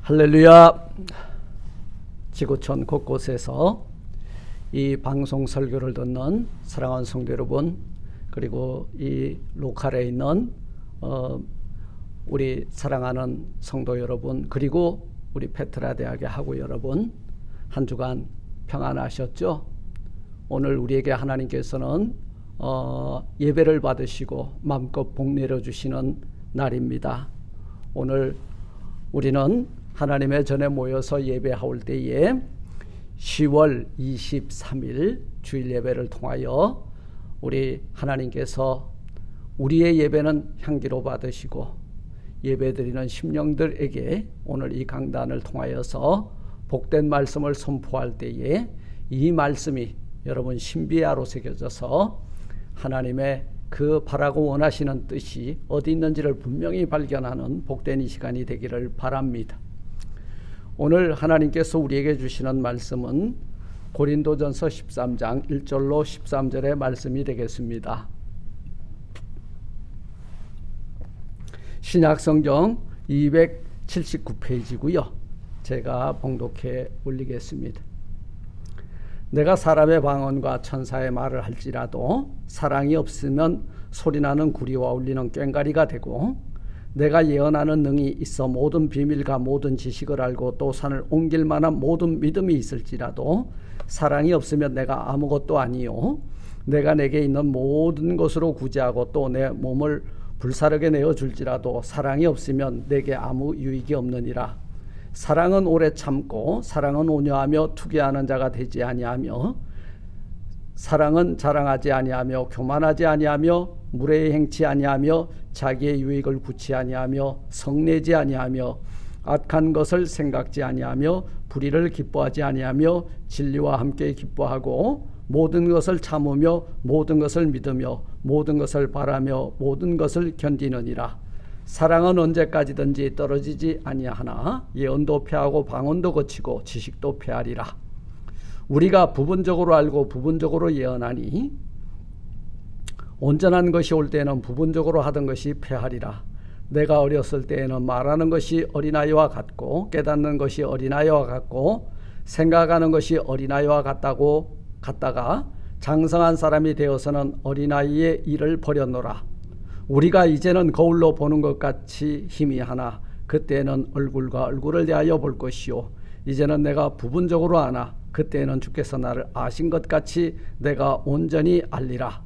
할렐루야. 지구촌 곳곳에서 이 방송 설교를 듣는 사랑하는 성도 여러분, 그리고 이 로컬에 있는 우리 사랑하는 성도 여러분, 그리고 우리 페트라 대학의 학우 여러분, 한 주간 평안하셨죠? 오늘 우리에게 하나님께서는 예배를 받으시고 마음껏 복 내려주시는 날입니다. 오늘 우리는 하나님의 전에 모여서 예배할 때에 10월 23일 주일 예배를 통하여 우리 하나님께서 우리의 예배는 향기로 받으시고 예배드리는 심령들에게 오늘 이 강단을 통하여서 복된 말씀을 선포할 때에 이 말씀이 여러분 신비하로 새겨져서 하나님의 그 바라고 원하시는 뜻이 어디 있는지를 분명히 발견하는 복된 이 시간이 되기를 바랍니다. 오늘 하나님께서 우리에게 주시는 말씀은 고린도전서 13장 1절로 13절의 말씀이 되겠습니다. 신약성경 279페이지고요. 제가 봉독해 올리겠습니다. 내가 사람의 방언과 천사의 말을 할지라도 사랑이 없으면 소리나는 구리와 울리는 꽹과리가 되고, 내가 예언하는 능이 있어 모든 비밀과 모든 지식을 알고 또 산을 옮길 만한 모든 믿음이 있을지라도 사랑이 없으면 내가 아무것도 아니요, 내가 내게 있는 모든 것으로 구제하고 또 내 몸을 불사르게 내어줄지라도 사랑이 없으면 내게 아무 유익이 없느니라. 사랑은 오래 참고 사랑은 온유하며 투기하는 자가 되지 아니하며, 사랑은 자랑하지 아니하며 교만하지 아니하며 무례히 행치 아니하며 자기의 유익을 구치 아니하며 성내지 아니하며 악한 것을 생각지 아니하며 불의를 기뻐하지 아니하며 진리와 함께 기뻐하고 모든 것을 참으며 모든 것을 믿으며 모든 것을 바라며 모든 것을 견디느니라. 사랑은 언제까지든지 떨어지지 아니하나 예언도 패하고 방언도 거치고 지식도 패하리라. 우리가 부분적으로 알고 부분적으로 예언하니 온전한 것이 올 때에는 부분적으로 하던 것이 패하리라. 내가 어렸을 때에는 말하는 것이 어린아이와 같고 깨닫는 것이 어린아이와 같고 생각하는 것이 어린아이와 같다가 장성한 사람이 되어서는 어린아이의 일을 버렸노라. 우리가 이제는 거울로 보는 것 같이 희미하나 그때는 얼굴과 얼굴을 대하여 볼 것이요, 이제는 내가 부분적으로 아나 그때는 주께서 나를 아신 것 같이 내가 온전히 알리라.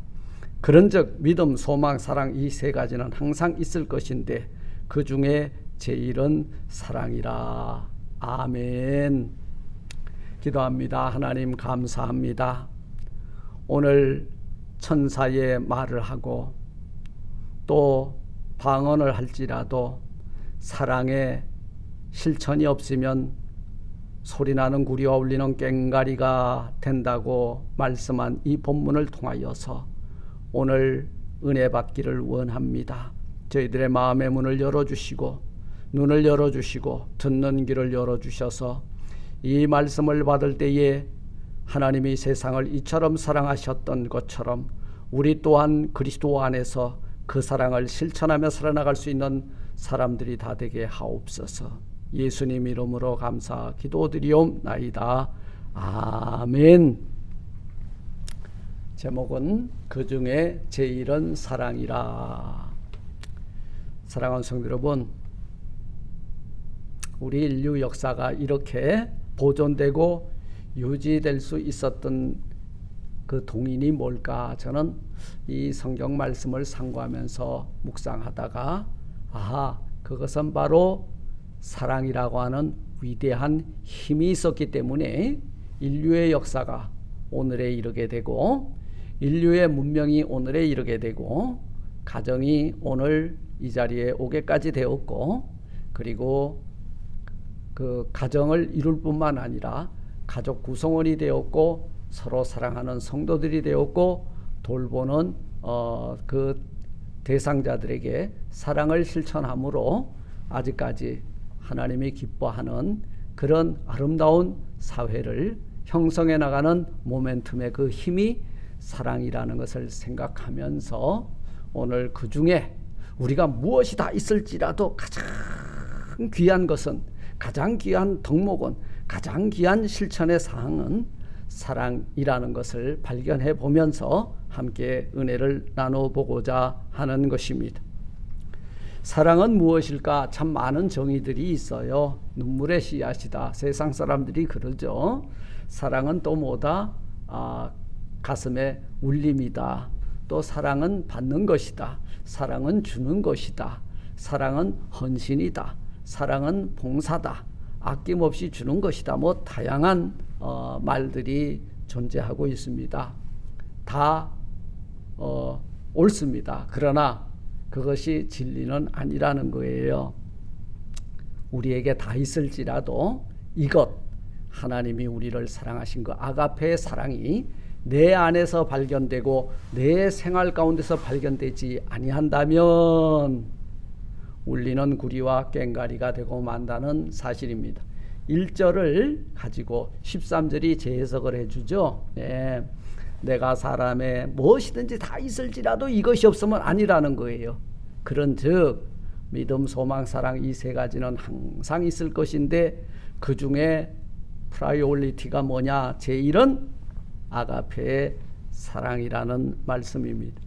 그런즉 믿음, 소망, 사랑 이 세 가지는 항상 있을 것인데 그 중에 제일은 사랑이라. 아멘. 기도합니다. 하나님 감사합니다. 오늘 천사의 말을 하고 또 방언을 할지라도 사랑의 실천이 없으면 소리나는 구리와 울리는 꽹과리가 된다고 말씀한 이 본문을 통하여서 오늘 은혜 받기를 원합니다. 저희들의 마음의 문을 열어주시고 눈을 열어주시고 듣는 귀를 열어주셔서 이 말씀을 받을 때에 하나님이 세상을 이처럼 사랑하셨던 것처럼 우리 또한 그리스도 안에서 그 사랑을 실천하며 살아나갈 수 있는 사람들이 다 되게 하옵소서. 예수님 이름으로 감사 기도드리옵나이다. 아멘. 제목은 그 중에 제일은 사랑이라. 사랑하는 성도 여러분, 우리 인류 역사가 이렇게 보존되고 유지될 수 있었던 그 동인이 뭘까? 저는 이 성경 말씀을 상고하면서 묵상하다가 그것은 바로 사랑이라고 하는 위대한 힘이 있었기 때문에 인류의 역사가 오늘에 이르게 되고 인류의 문명이 오늘에 이르게 되고 가정이 오늘 이 자리에 오게까지 되었고, 그리고 그 가정을 이룰 뿐만 아니라 가족 구성원이 되었고 서로 사랑하는 성도들이 되었고 돌보는 그 대상자들에게 사랑을 실천함으로 아직까지 하나님이 기뻐하는 그런 아름다운 사회를 형성해 나가는 모멘텀의 그 힘이 사랑이라는 것을 생각하면서 오늘 그 중에 우리가 무엇이 다 있을지라도 가장 귀한 것은, 가장 귀한 덕목은, 가장 귀한 실천의 사항은 사랑이라는 것을 발견해 보면서 함께 은혜를 나눠보고자 하는 것입니다. 사랑은 무엇일까? 참 많은 정의들이 있어요. 눈물의 씨앗이다. 세상 사람들이 그러죠. 사랑은 또 뭐다? 가슴의 울림이다. 또 사랑은 받는 것이다. 사랑은 주는 것이다. 사랑은 헌신이다. 사랑은 봉사다. 아낌없이 주는 것이다. 뭐 다양한 말들이 존재하고 있습니다. 다 옳습니다. 그러나 그것이 진리는 아니라는 거예요. 우리에게 다 있을지라도 이것, 하나님이 우리를 사랑하신 그 아가페의 사랑이 내 안에서 발견되고 내 생활 가운데서 발견되지 아니한다면 울리는 구리와 꽹가리가 되고 만다는 사실입니다. 1절을 가지고 13절이 재해석을 해주죠. 네. 내가 사람의 무엇이든지 다 있을지라도 이것이 없으면 아니라는 거예요. 그런즉 믿음, 소망, 사랑 이 세 가지는 항상 있을 것인데 그 중에 프라이올리티가 뭐냐? 제1은 아가페의 사랑이라는 말씀입니다.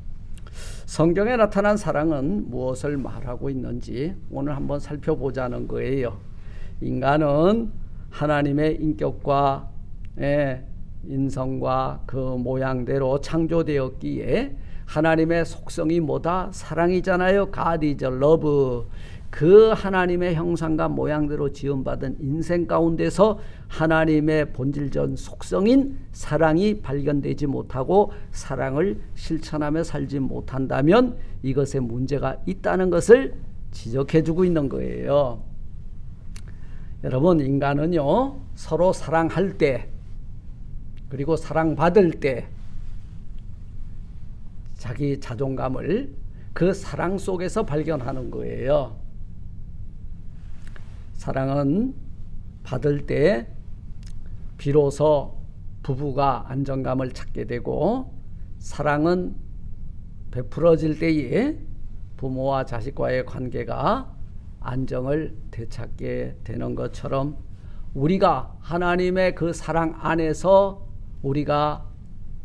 성경에 나타난 사랑은 무엇을 말하고 있는지 오늘 한번 살펴보자는 거예요. 인간은 하나님의 인격과 인성과 그 모양대로 창조되었기에 하나님의 속성이 뭐다? 사랑이잖아요. God is love. 그 하나님의 형상과 모양대로 지음받은 인생 가운데서 하나님의 본질적 속성인 사랑이 발견되지 못하고 사랑을 실천하며 살지 못한다면 이것에 문제가 있다는 것을 지적해주고 있는 거예요. 여러분, 인간은요 서로 사랑할 때 그리고 사랑받을 때 자기 자존감을 그 사랑 속에서 발견하는 거예요. 사랑은 받을 때 비로소 부부가 안정감을 찾게 되고, 사랑은 베풀어질 때에 부모와 자식과의 관계가 안정을 되찾게 되는 것처럼 우리가 하나님의 그 사랑 안에서 우리가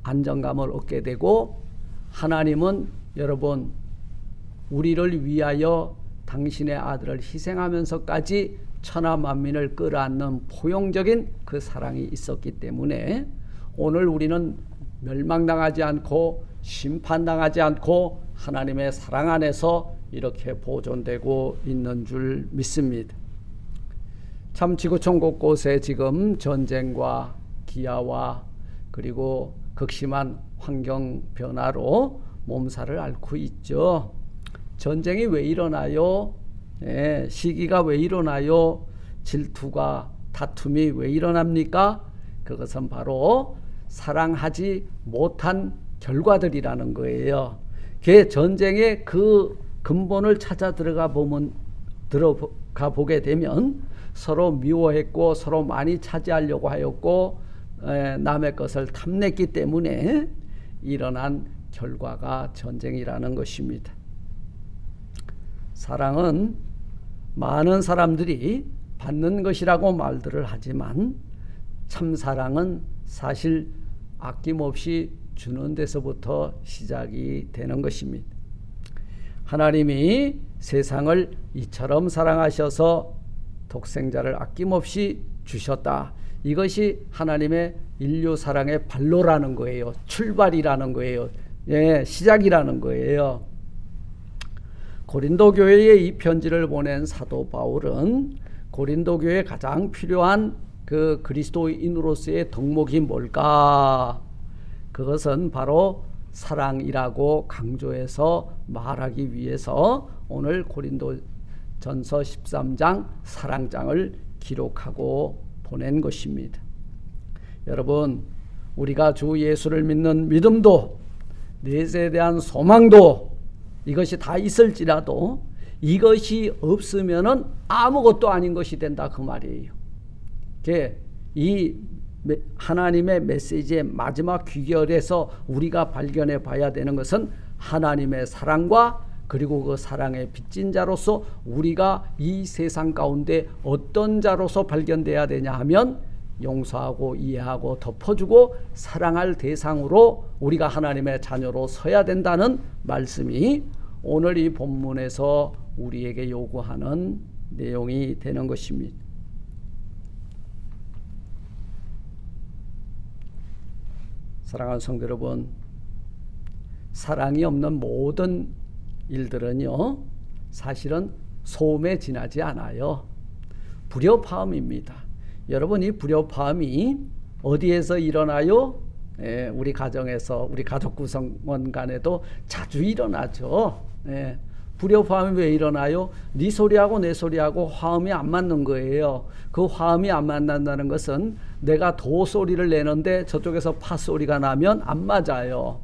안정감을 얻게 되고, 하나님은 여러분 우리를 위하여 당신의 아들을 희생하면서까지 천하 만민을 끌어안는 포용적인 그 사랑이 있었기 때문에 오늘 우리는 멸망당하지 않고 심판당하지 않고 하나님의 사랑 안에서 이렇게 보존되고 있는 줄 믿습니다. 참 지구촌 곳곳에 지금 전쟁과 기아와 그리고 극심한 환경 변화로 몸살을 앓고 있죠. 전쟁이 왜 일어나요? 시기가 왜 일어나요? 질투가 다툼이 왜 일어납니까? 그것은 바로 사랑하지 못한 결과들이라는 거예요. 그 전쟁의 그 근본을 찾아 들어가 보게 되면 서로 미워했고 서로 많이 차지하려고 하였고 남의 것을 탐냈기 때문에 일어난 결과가 전쟁이라는 것입니다. 사랑은 많은 사람들이 받는 것이라고 말들을 하지만 참사랑은 사실 아낌없이 주는 데서부터 시작이 되는 것입니다. 하나님이 세상을 이처럼 사랑하셔서 독생자를 아낌없이 주셨다. 이것이 하나님의 인류 사랑의 발로라는 거예요. 출발이라는 거예요. 시작이라는 거예요. 고린도 교회에 이 편지를 보낸 사도 바울은 고린도 교회에 가장 필요한 그 그리스도인으로서의 덕목이 뭘까? 그것은 바로 사랑이라고 강조해서 말하기 위해서 오늘 고린도전서 13장 사랑장을 기록하고 보낸 것입니다. 여러분, 우리가 주 예수를 믿는 믿음도 넷에 대한 소망도 이것이 다 있을지라도 이것이 없으면은 아무것도 아닌 것이 된다 그 말이에요. 이 하나님의 메시지의 마지막 귀결에서 우리가 발견해 봐야 되는 것은 하나님의 사랑과 그리고 그 사랑의 빚진 자로서 우리가 이 세상 가운데 어떤 자로서 발견돼야 되냐 하면 용서하고 이해하고 덮어주고 사랑할 대상으로 우리가 하나님의 자녀로 서야 된다는 말씀이 오늘 이 본문에서 우리에게 요구하는 내용이 되는 것입니다. 사랑하는 성도 여러분, 사랑이 없는 모든 일들은요 사실은 소음에 지나지 않아요. 불협화음입니다. 여러분, 이 불협화음이 어디에서 일어나요? 우리 가정에서, 우리 가족 구성원 간에도 자주 일어나죠. 불협화음이 왜 일어나요? 네 소리하고 내 소리하고 화음이 안 맞는 거예요. 그 화음이 안 맞는다는 것은 내가 도 소리를 내는데 저쪽에서 파 소리가 나면 안 맞아요.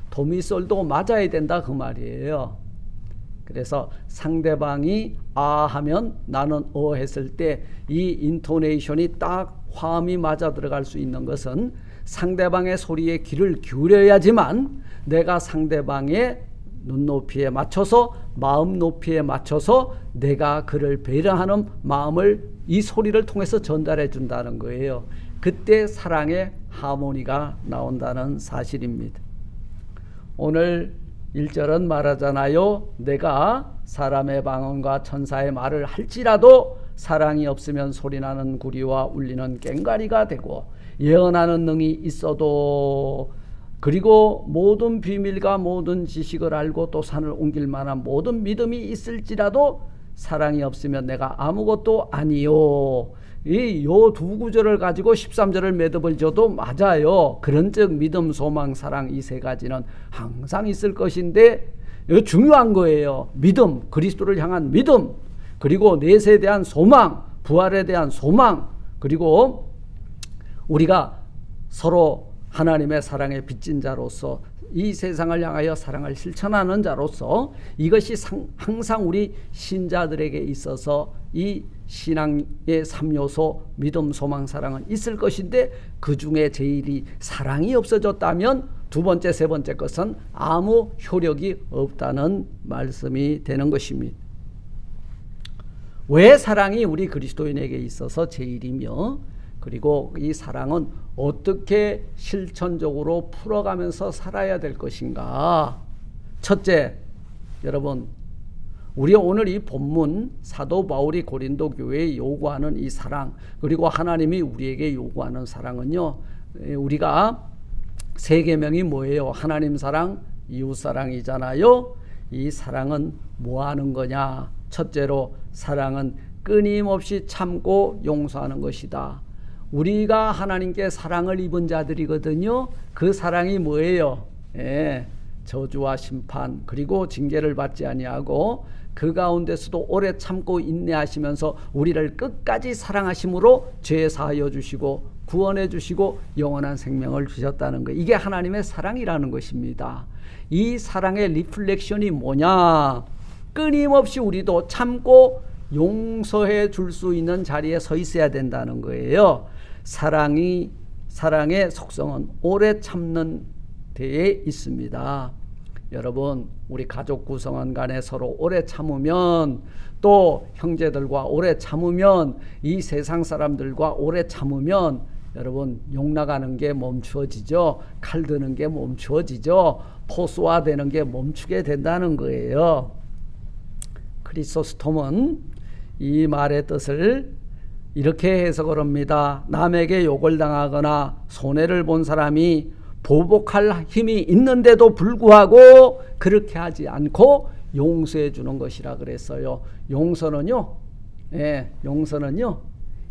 도미솔도 맞아야 된다 그 말이에요. 그래서 상대방이 아 하면 나는 어 했을 때 이 인토네이션이 딱 화음이 맞아 들어갈 수 있는 것은 상대방의 소리에 귀를 기울여야지만 내가 상대방의 눈높이에 맞춰서 마음 높이에 맞춰서 내가 그를 배려하는 마음을 이 소리를 통해서 전달해 준다는 거예요. 그때 사랑의 하모니가 나온다는 사실입니다. 오늘 1절은 말하잖아요. 내가 사람의 방언과 천사의 말을 할지라도 사랑이 없으면 소리나는 구리와 울리는 꽹과리가 되고 예언하는 능이 있어도 그리고 모든 비밀과 모든 지식을 알고 또 산을 옮길 만한 모든 믿음이 있을지라도 사랑이 없으면 내가 아무것도 아니요. 이 요 두 구절을 가지고 13절을 매듭을 져도 맞아요. 그런즉 믿음, 소망, 사랑 이 세 가지는 항상 있을 것인데 이거 중요한 거예요. 믿음, 그리스도를 향한 믿음, 그리고 내세에 대한 소망, 부활에 대한 소망, 그리고 우리가 서로 하나님의 사랑에 빚진 자로서 이 세상을 향하여 사랑을 실천하는 자로서 이것이 항상 우리 신자들에게 있어서 이 신앙의 3요소 믿음, 소망, 사랑은 있을 것인데 그 중에 제일이 사랑이 없어졌다면 두 번째, 세 번째 것은 아무 효력이 없다는 말씀이 되는 것입니다. 왜 사랑이 우리 그리스도인에게 있어서 제일이며 그리고 이 사랑은 어떻게 실천적으로 풀어가면서 살아야 될 것인가? 첫째, 여러분, 우리 오늘 이 본문 사도 바울이 고린도 교회에 요구하는 이 사랑, 그리고 하나님이 우리에게 요구하는 사랑은요, 우리가 세 계명이 뭐예요? 하나님 사랑, 이웃 사랑이잖아요. 이 사랑은 뭐 하는 거냐? 첫째로 사랑은 끊임없이 참고 용서하는 것이다. 우리가 하나님께 사랑을 입은 자들이거든요. 그 사랑이 뭐예요? 저주와 심판 그리고 징계를 받지 아니하고 그 가운데서도 오래 참고 인내하시면서 우리를 끝까지 사랑하심으로 죄 사하여 주시고 구원해 주시고 영원한 생명을 주셨다는 거. 이게 하나님의 사랑이라는 것입니다. 이 사랑의 리플렉션이 뭐냐? 끊임없이 우리도 참고 용서해 줄 수 있는 자리에 서 있어야 된다는 거예요. 사랑의 속성은 오래 참는 데에 있습니다. 여러분, 우리 가족 구성원 간에 서로 오래 참으면, 또 형제들과 오래 참으면, 이 세상 사람들과 오래 참으면 여러분 욕 나가는 게 멈추어지죠. 칼 드는 게 멈추어지죠. 포스화되는 게 멈추게 된다는 거예요. 크리소스톰은 이 말의 뜻을 이렇게 해석을 합니다. 남에게 욕을 당하거나 손해를 본 사람이 보복할 힘이 있는데도 불구하고 그렇게 하지 않고 용서해 주는 것이라 그랬어요. 용서는요, 용서는요,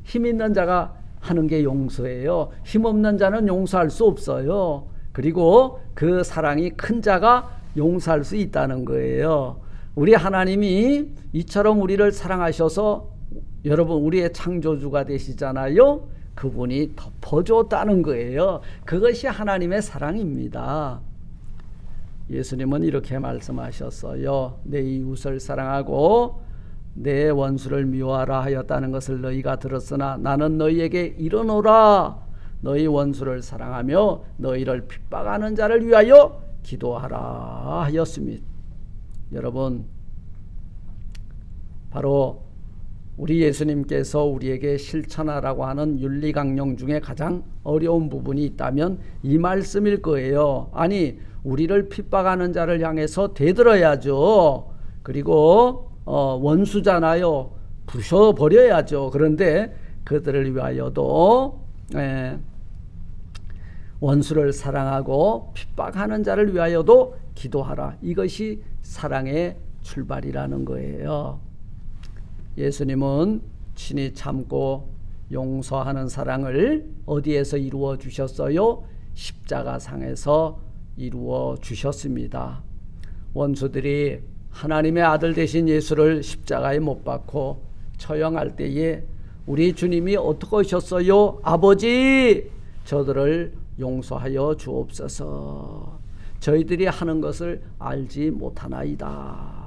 힘 있는 자가 하는 게 용서예요. 힘 없는 자는 용서할 수 없어요. 그리고 그 사랑이 큰 자가 용서할 수 있다는 거예요. 우리 하나님이 이처럼 우리를 사랑하셔서 여러분 우리의 창조주가 되시잖아요. 그분이 덮어줬다는 거예요. 그것이 하나님의 사랑입니다. 예수님은 이렇게 말씀하셨어요. 내 이웃을 사랑하고 내 원수를 미워하라 하였다는 것을 너희가 들었으나 나는 너희에게 이르노라. 너희 원수를 사랑하며 너희를 핍박하는 자를 위하여 기도하라 하였습니다. 여러분, 바로 우리 예수님께서 우리에게 실천하라고 하는 윤리강령 중에 가장 어려운 부분이 있다면 이 말씀일 거예요. 아니, 우리를 핍박하는 자를 향해서 대들어야죠. 그리고 원수잖아요. 부셔버려야죠. 그런데 그들을 위하여도 원수를 사랑하고 핍박하는 자를 위하여도 기도하라. 이것이 사랑의 출발이라는 거예요. 예수님은 친히 참고 용서하는 사랑을 어디에서 이루어 주셨어요? 십자가상에서 이루어 주셨습니다. 원수들이 하나님의 아들 되신 예수를 십자가에 못 박고 처형할 때에 우리 주님이 어떻게 하셨어요? 아버지, 저들을 용서하여 주옵소서. 저희들이 하는 것을 알지 못하나이다.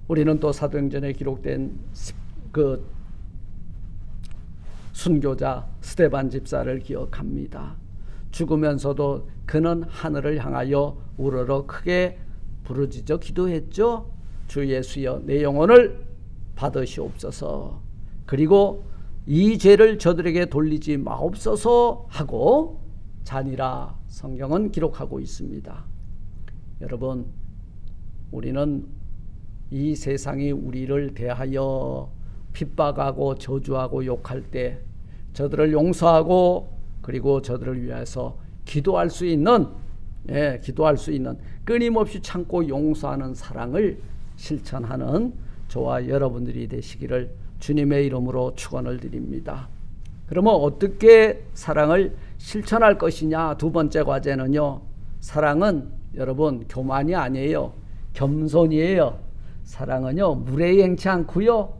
우리는 또 사도행전에 기록된 그 순교자 스데반 집사를 기억합니다. 죽으면서도 그는 하늘을 향하여 우러러 크게 부르짖어 기도했죠. 주 예수여, 내 영혼을 받으시옵소서. 그리고 이 죄를 저들에게 돌리지 마옵소서 하고 자니라 성경은 기록하고 있습니다. 여러분, 우리는 이 세상이 우리를 대하여 핍박하고 저주하고 욕할 때 저들을 용서하고 그리고 저들을 위해서 기도할 수 있는 끊임없이 참고 용서하는 사랑을 실천하는 저와 여러분들이 되시기를 주님의 이름으로 축원을 드립니다. 그러면 어떻게 사랑을 실천할 것이냐? 두 번째 과제는요, 사랑은 여러분 교만이 아니에요. 겸손이에요. 사랑은요 무례히 행치 않고요,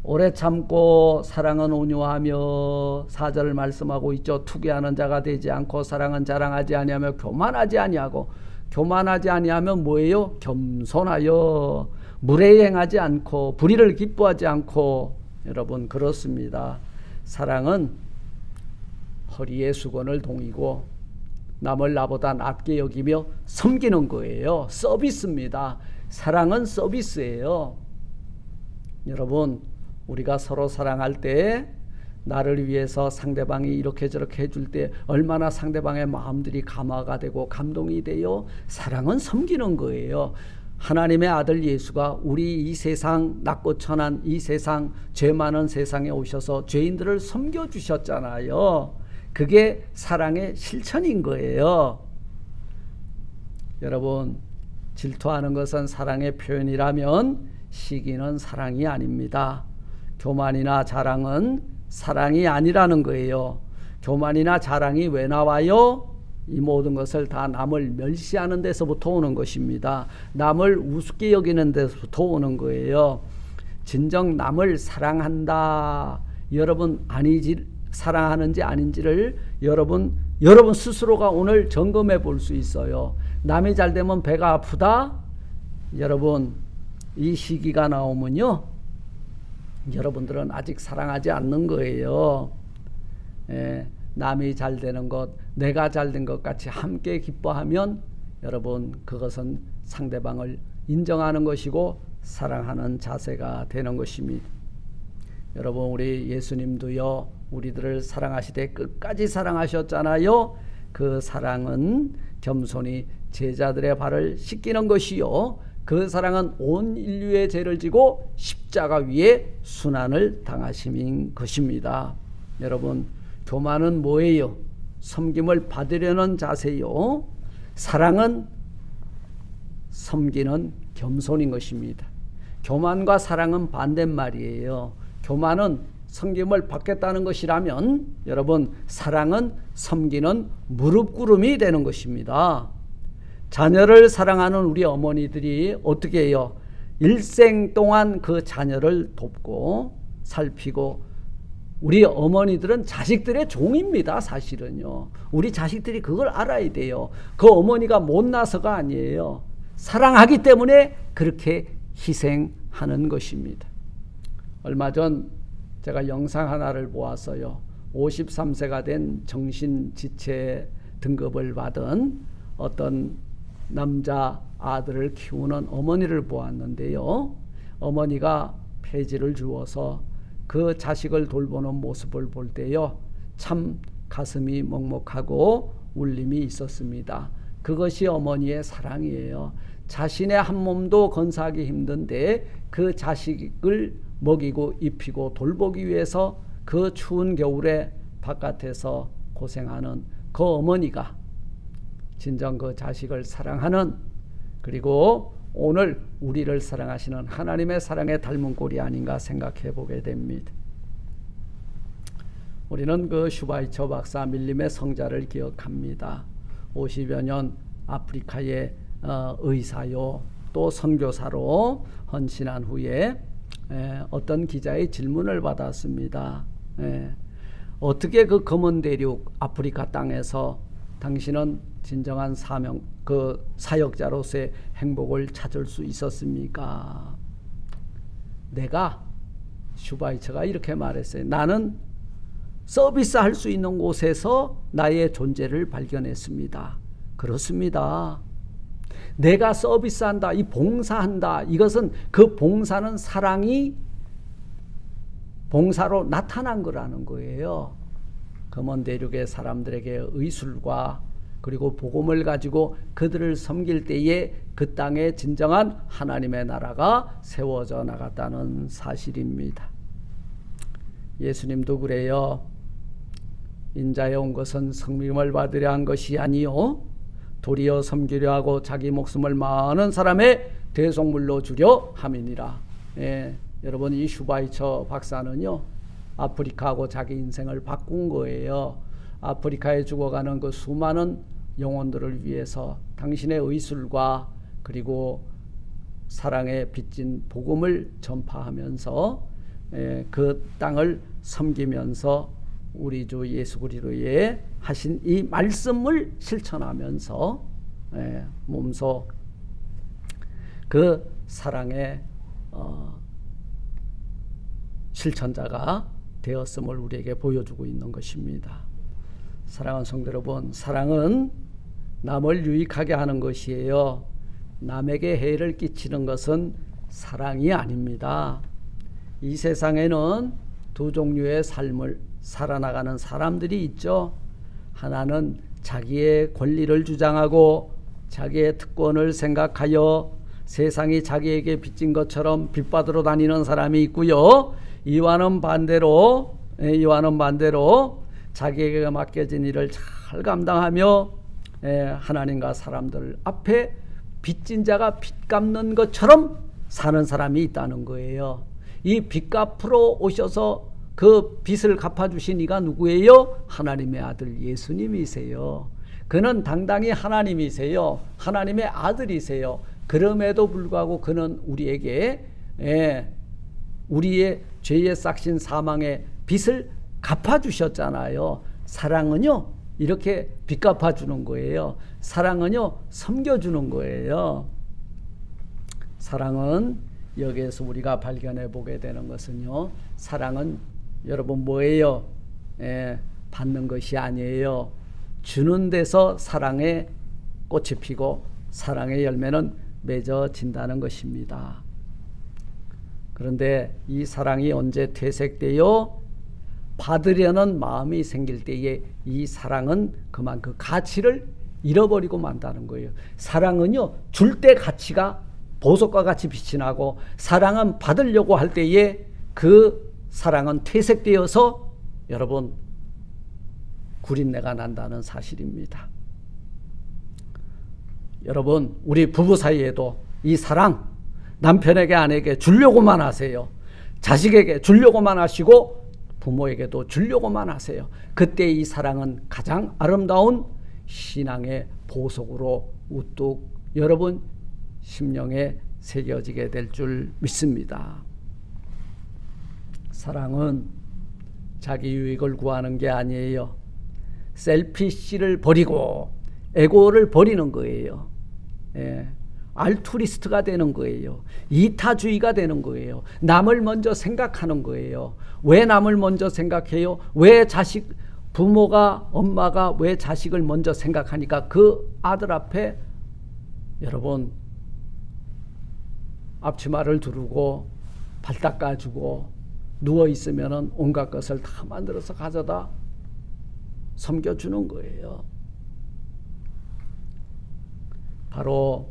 오래 참고 사랑은 온유하며 4절을 말씀하고 있죠. 투기하는 자가 되지 않고 사랑은 자랑하지 아니하며 교만하지 아니하고, 교만하지 아니하면 뭐예요? 겸손하여 무례히 행하지 않고 불의를 기뻐하지 않고. 여러분, 그렇습니다. 사랑은 허리에 수건을 동이고 남을 나보다 낮게 여기며 섬기는 거예요. 서비스입니다. 사랑은 서비스예요. 여러분, 우리가 서로 사랑할 때 나를 위해서 상대방이 이렇게 저렇게 해줄 때 얼마나 상대방의 마음들이 감화가 되고 감동이 돼요. 사랑은 섬기는 거예요. 하나님의 아들 예수가 우리 이 세상 낮고 천한 이 세상 죄 많은 세상에 오셔서 죄인들을 섬겨주셨잖아요. 그게 사랑의 실천인 거예요. 여러분, 질투하는 것은 사랑의 표현이라면 시기는 사랑이 아닙니다. 교만이나 자랑은 사랑이 아니라는 거예요. 교만이나 자랑이 왜 나와요? 이 모든 것을 다 남을 멸시하는 데서부터 오는 것입니다. 남을 우습게 여기는 데서부터 오는 거예요. 진정 남을 사랑한다, 여러분 사랑하는지 아닌지를 여러분 스스로가 오늘 점검해 볼 수 있어요. 남이 잘 되면 배가 아프다? 여러분, 이 시기가 나오면요, 여러분들은 아직 사랑하지 않는 거예요. 남이 잘 되는 것, 내가 잘 된 것 같이 함께 기뻐하면 여러분, 그것은 상대방을 인정하는 것이고 사랑하는 자세가 되는 것입니다. 여러분, 우리 예수님도요, 우리들을 사랑하시되 끝까지 사랑하셨잖아요. 그 사랑은 겸손히 제자들의 발을 씻기는 것이요, 그 사랑은 온 인류의 죄를 지고 십자가 위에 순환을 당하신 것입니다. 여러분, 교만은 뭐예요? 섬김을 받으려는 자세요. 사랑은 섬기는 겸손인 것입니다. 교만과 사랑은 반대말이에요. 교만은 섬김을 받겠다는 것이라면 여러분, 사랑은 섬기는 무릎꿇음이 되는 것입니다. 자녀를 사랑하는 우리 어머니들이 어떻게 해요? 일생 동안 그 자녀를 돕고 살피고, 우리 어머니들은 자식들의 종입니다. 사실은요, 우리 자식들이 그걸 알아야 돼요. 그 어머니가 못나서가 아니에요. 사랑하기 때문에 그렇게 희생하는 것입니다. 얼마 전 제가 영상 하나를 보았어요. 53세가 된 정신지체 등급을 받은 어떤 남자 아들을 키우는 어머니를 보았는데요. 어머니가 폐지를 주어서 그 자식을 돌보는 모습을 볼 때요, 참 가슴이 먹먹하고 울림이 있었습니다. 그것이 어머니의 사랑이에요. 자신의 한 몸도 건사하기 힘든데 그 자식을 먹이고 입히고 돌보기 위해서 그 추운 겨울에 바깥에서 고생하는 그 어머니가 진정 그 자식을 사랑하는, 그리고 오늘 우리를 사랑하시는 하나님의 사랑에 닮은 꼴이 아닌가 생각해 보게 됩니다. 우리는 그 슈바이처 박사 밀림의 성자를 기억합니다. 50여 년 아프리카의 의사요 또 선교사로 헌신한 후에 어떤 기자의 질문을 받았습니다. 어떻게 그 검은 대륙 아프리카 땅에서 당신은 진정한 그 사역자로서의 행복을 찾을 수 있었습니까? 내가, 슈바이처가 이렇게 말했어요. 나는 서비스할 수 있는 곳에서 나의 존재를 발견했습니다. 그렇습니다. 내가 서비스한다, 이 봉사한다, 이것은 그 봉사는 사랑이 봉사로 나타난 거라는 거예요. 검은 대륙의 사람들에게 의술과 그리고 복음을 가지고 그들을 섬길 때에 그 땅에 진정한 하나님의 나라가 세워져 나갔다는 사실입니다. 예수님도 그래요. 인자에 온 것은 성림을 받으려 한 것이 아니요 도리어 섬기려 하고 자기 목숨을 많은 사람의 대속물로 주려 함이니라. 여러분, 이 슈바이처 박사는요, 아프리카하고 자기 인생을 바꾼 거예요. 아프리카에 죽어가는 그 수많은 영혼들을 위해서 당신의 의술과 그리고 사랑에 빚진 복음을 전파하면서 그 땅을 섬기면서 우리 주 예수 그리스도의 하신 이 말씀을 실천하면서 몸소 그 사랑의 실천자가 되었음을 우리에게 보여주고 있는 것입니다. 사랑하는 성도 여러분, 사랑은 남을 유익하게 하는 것이에요. 남에게 해를 끼치는 것은 사랑이 아닙니다. 이 세상에는 두 종류의 삶을 살아나가는 사람들이 있죠. 하나는 자기의 권리를 주장하고 자기의 특권을 생각하여 세상이 자기에게 빚진 것처럼 빚받으러 다니는 사람이 있고요. 이와는 반대로 자기에게 맡겨진 일을 잘 감당하며 하나님과 사람들 앞에 빚진 자가 빚 갚는 것처럼 사는 사람이 있다는 거예요. 이 빚 갚으러 오셔서 그 빚을 갚아주신 이가 누구예요? 하나님의 아들 예수님이세요. 그는 당당히 하나님이세요. 하나님의 아들이세요. 그럼에도 불구하고 그는 우리에게 우리의 죄의 싹신 사망의 빚을 갚아주셨잖아요. 사랑은요, 이렇게 빚 갚아주는 거예요. 사랑은요, 섬겨주는 거예요. 사랑은 여기에서 우리가 발견해 보게 되는 것은요, 사랑은 여러분 뭐예요? 받는 것이 아니에요. 주는 데서 사랑의 꽃이 피고 사랑의 열매는 맺어진다는 것입니다. 그런데 이 사랑이 언제 퇴색되어 받으려는 마음이 생길 때에 이 사랑은 그만 그 가치를 잃어버리고 만다는 거예요. 사랑은요, 줄 때 가치가 보석과 같이 빛이 나고, 사랑은 받으려고 할 때에 그 사랑은 퇴색되어서 여러분 구린내가 난다는 사실입니다. 여러분, 우리 부부 사이에도 이 사랑, 남편에게 아내에게 주려고만 하세요. 자식에게 주려고만 하시고 부모에게도 주려고만 하세요. 그때 이 사랑은 가장 아름다운 신앙의 보석으로 우뚝 여러분 심령에 새겨지게 될 줄 믿습니다. 사랑은 자기 유익을 구하는 게 아니에요. 셀피시를 버리고 에고를 버리는 거예요. 알투리스트가 되는 거예요. 이타주의가 되는 거예요. 남을 먼저 생각하는 거예요. 왜 남을 먼저 생각해요? 왜 부모가, 엄마가 왜 자식을 먼저 생각하니까 그 아들 앞에 여러분 앞치마를 두르고 발 닦아주고 누워있으면 온갖 것을 다 만들어서 가져다 섬겨주는 거예요. 바로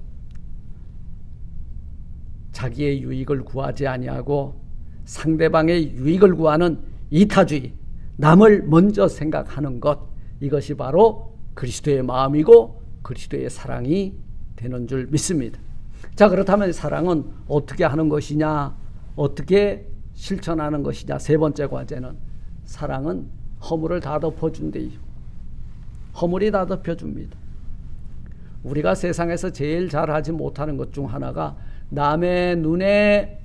자기의 유익을 구하지 아니하고 상대방의 유익을 구하는 이타주의, 남을 먼저 생각하는 것, 이것이 바로 그리스도의 마음이고 그리스도의 사랑이 되는 줄 믿습니다. 자, 그렇다면 사랑은 어떻게 하는 것이냐, 어떻게 실천하는 것이냐. 세 번째 과제는 사랑은 허물을 다 덮어준대요. 허물이 다 덮여줍니다. 우리가 세상에서 제일 잘하지 못하는 것 중 하나가 남의 눈에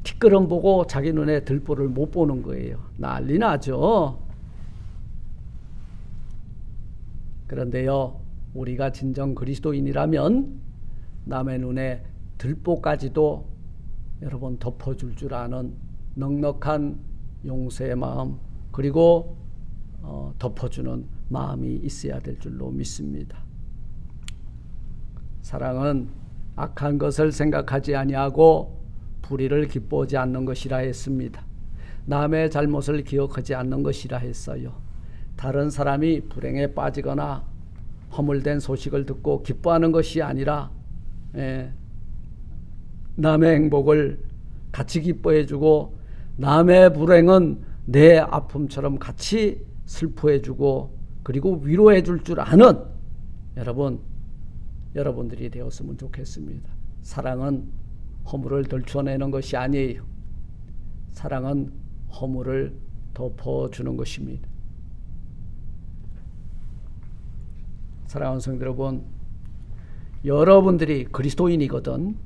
티끌은 보고 자기 눈에 들보를 못 보는 거예요. 난리 나죠. 그런데요, 우리가 진정 그리스도인이라면 남의 눈에 들보까지도 여러분 덮어줄 줄 아는 넉넉한 용서의 마음, 그리고 덮어주는 마음이 있어야 될 줄로 믿습니다. 사랑은 악한 것을 생각하지 아니하고 불의를 기뻐하지 않는 것이라 했습니다. 남의 잘못을 기억하지 않는 것이라 했어요. 다른 사람이 불행에 빠지거나 허물된 소식을 듣고 기뻐하는 것이 아니라 남의 행복을 같이 기뻐해주고 남의 불행은 내 아픔처럼 같이 슬퍼해주고 그리고 위로해줄 줄 아는 여러분들이 되었으면 좋겠습니다. 사랑은 허물을 덜쳐내는 것이 아니에요. 사랑은 허물을 덮어주는 것입니다. 사랑하는 성도 여러분, 여러분들이 그리스도인이거든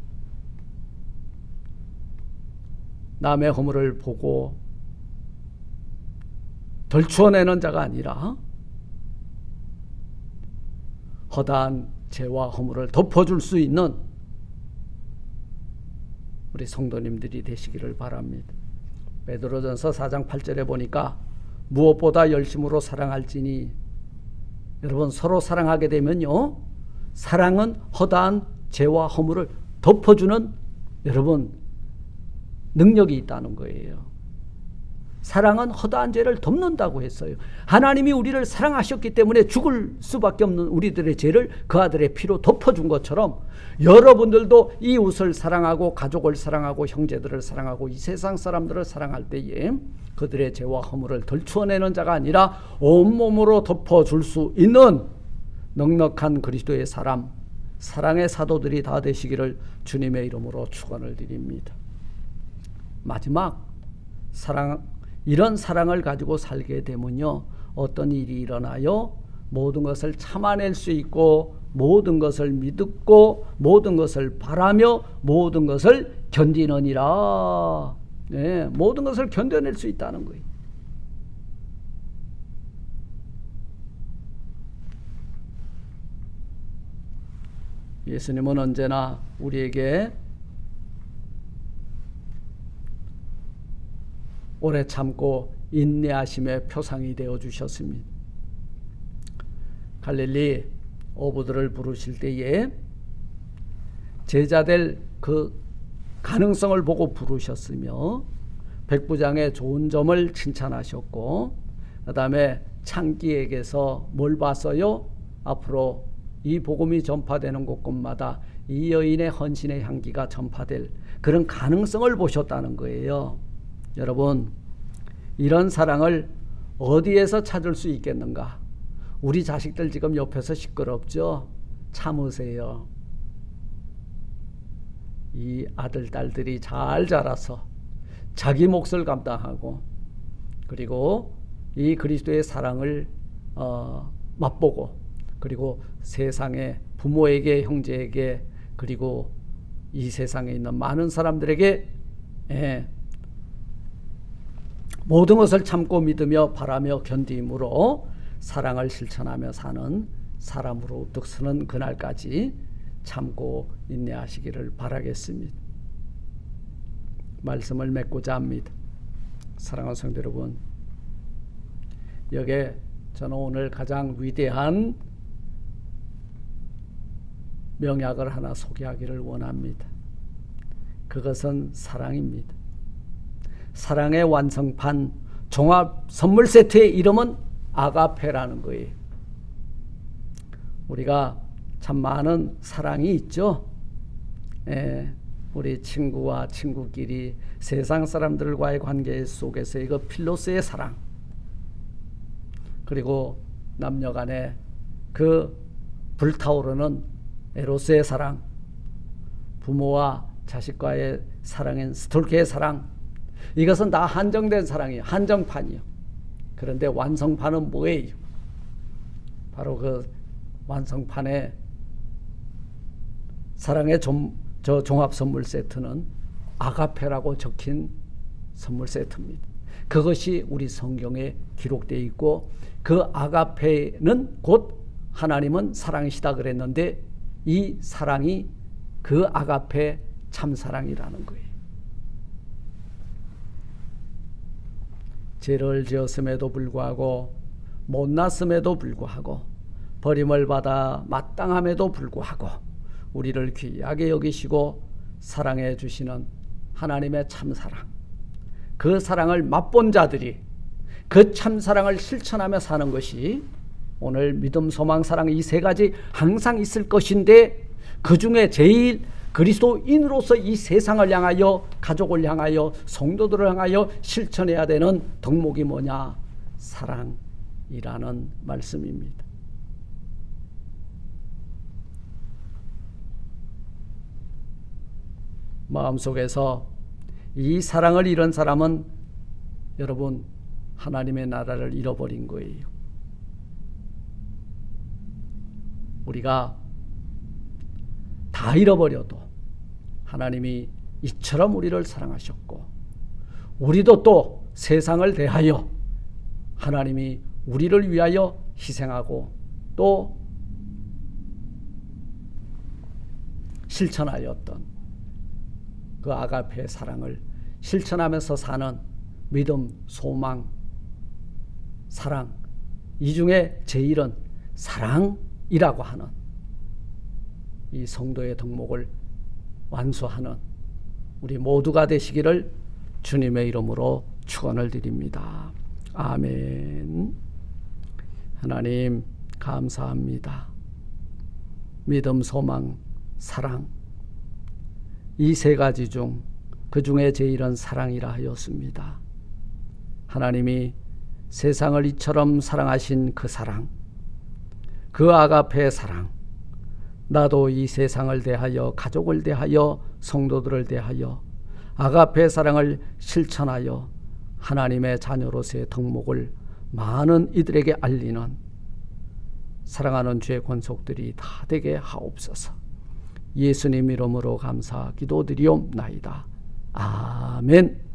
남의 허물을 보고 덜쳐내는 자가 아니라 허다한 죄와 허물을 덮어줄 수 있는 우리 성도님들이 되시기를 바랍니다. 베드로전서 4장 8절에 보니까 무엇보다 열심으로 사랑할지니, 여러분 서로 사랑하게 되면요, 사랑은 허다한 죄와 허물을 덮어주는 여러분 능력이 있다는 거예요. 사랑은 허다한 죄를 덮는다고 했어요. 하나님이 우리를 사랑하셨기 때문에 죽을 수밖에 없는 우리들의 죄를 그 아들의 피로 덮어준 것처럼 여러분들도 이웃을 사랑하고 가족을 사랑하고 형제들을 사랑하고 이 세상 사람들을 사랑할 때에 그들의 죄와 허물을 덜쳐내는 자가 아니라 온몸으로 덮어줄 수 있는 넉넉한 그리스도의 사람, 사랑의 사도들이 다 되시기를 주님의 이름으로 축원을 드립니다. 마지막, 이런 사랑을 가지고 살게 되면요, 어떤 일이 일어나요? 모든 것을 참아낼 수 있고 모든 것을 믿고 모든 것을 바라며 모든 것을 견디느니라. 네, 모든 것을 견뎌낼 수 있다는 거예요. 예수님은 언제나 우리에게 오래 참고 인내하심의 표상이 되어 주셨습니다. 갈릴리 어부들을 부르실 때에 제자될 그 가능성을 보고 부르셨으며 백부장의 좋은 점을 칭찬하셨고, 그 다음에 창기에게서 뭘 봤어요? 앞으로 이 복음이 전파되는 곳곳마다 이 여인의 헌신의 향기가 전파될 그런 가능성을 보셨다는 거예요. 여러분, 이런 사랑을 어디에서 찾을 수 있겠는가? 우리 자식들 지금 옆에서 시끄럽죠? 참으세요. 이 아들, 딸들이 잘 자라서 자기 몫을 감당하고 그리고 이 그리스도의 사랑을 맛보고 그리고 세상의 부모에게, 형제에게, 그리고 이 세상에 있는 많은 사람들에게 모든 것을 참고 믿으며 바라며 견딤으로 사랑을 실천하며 사는 사람으로 우뚝 서는 그날까지 참고 인내하시기를 바라겠습니다. 말씀을 맺고자 합니다. 사랑하는 성도 여러분, 여기에 저는 오늘 가장 위대한 명약을 하나 소개하기를 원합니다. 그것은 사랑입니다. 사랑의 완성판 종합 선물 세트의 이름은 아가페라는 거예요. 우리가 참 많은 사랑이 있죠. 우리 친구와 친구끼리 세상 사람들과의 관계 속에서 이거 필로스의 사랑, 그리고 남녀 간의 그 불타오르는 에로스의 사랑, 부모와 자식과의 사랑인 스톨케의 사랑, 이것은 다 한정된 사랑이에요. 한정판이요. 그런데 완성판은 뭐예요? 바로 그 완성판에 사랑의 저 종합 선물 세트는 아가페라고 적힌 선물 세트입니다. 그것이 우리 성경에 기록되어 있고, 그 아가페는 곧 하나님은 사랑이시다 그랬는데, 이 사랑이 그 아가페 참사랑이라는 거예요. 죄를 지었음에도 불구하고, 못났음에도 불구하고, 버림을 받아 마땅함에도 불구하고 우리를 귀하게 여기시고 사랑해 주시는 하나님의 참사랑, 그 사랑을 맛본 자들이 그 참사랑을 실천하며 사는 것이 오늘 믿음, 소망, 사랑 이 세 가지 항상 있을 것인데, 그 중에 제일 그리스도인으로서 이 세상을 향하여, 가족을 향하여, 성도들을 향하여 실천해야 되는 덕목이 뭐냐? 사랑이라는 말씀입니다. 마음속에서 이 사랑을 잃은 사람은 여러분 하나님의 나라를 잃어버린 거예요. 우리가 다 잃어버려도 하나님이 이처럼 우리를 사랑하셨고, 우리도 또 세상을 대하여 하나님이 우리를 위하여 희생하고 또 실천하였던 그 아가페의 사랑을 실천하면서 사는 믿음, 소망, 사랑, 이 중에 제일은 사랑이라고 하는 이 성도의 덕목을 완수하는 우리 모두가 되시기를 주님의 이름으로 축원을 드립니다. 아멘. 하나님 감사합니다. 믿음, 소망, 사랑, 이 세 가지 중 그 중에 제일은 사랑이라 하였습니다. 하나님이 세상을 이처럼 사랑하신 그 사랑, 그 아가페의 사랑, 나도 이 세상을 대하여, 가족을 대하여, 성도들을 대하여 아가페의 사랑을 실천하여 하나님의 자녀로서의 덕목을 많은 이들에게 알리는 사랑하는 주의 권속들이 다 되게 하옵소서. 예수님 이름으로 감사 기도드리옵나이다. 아멘.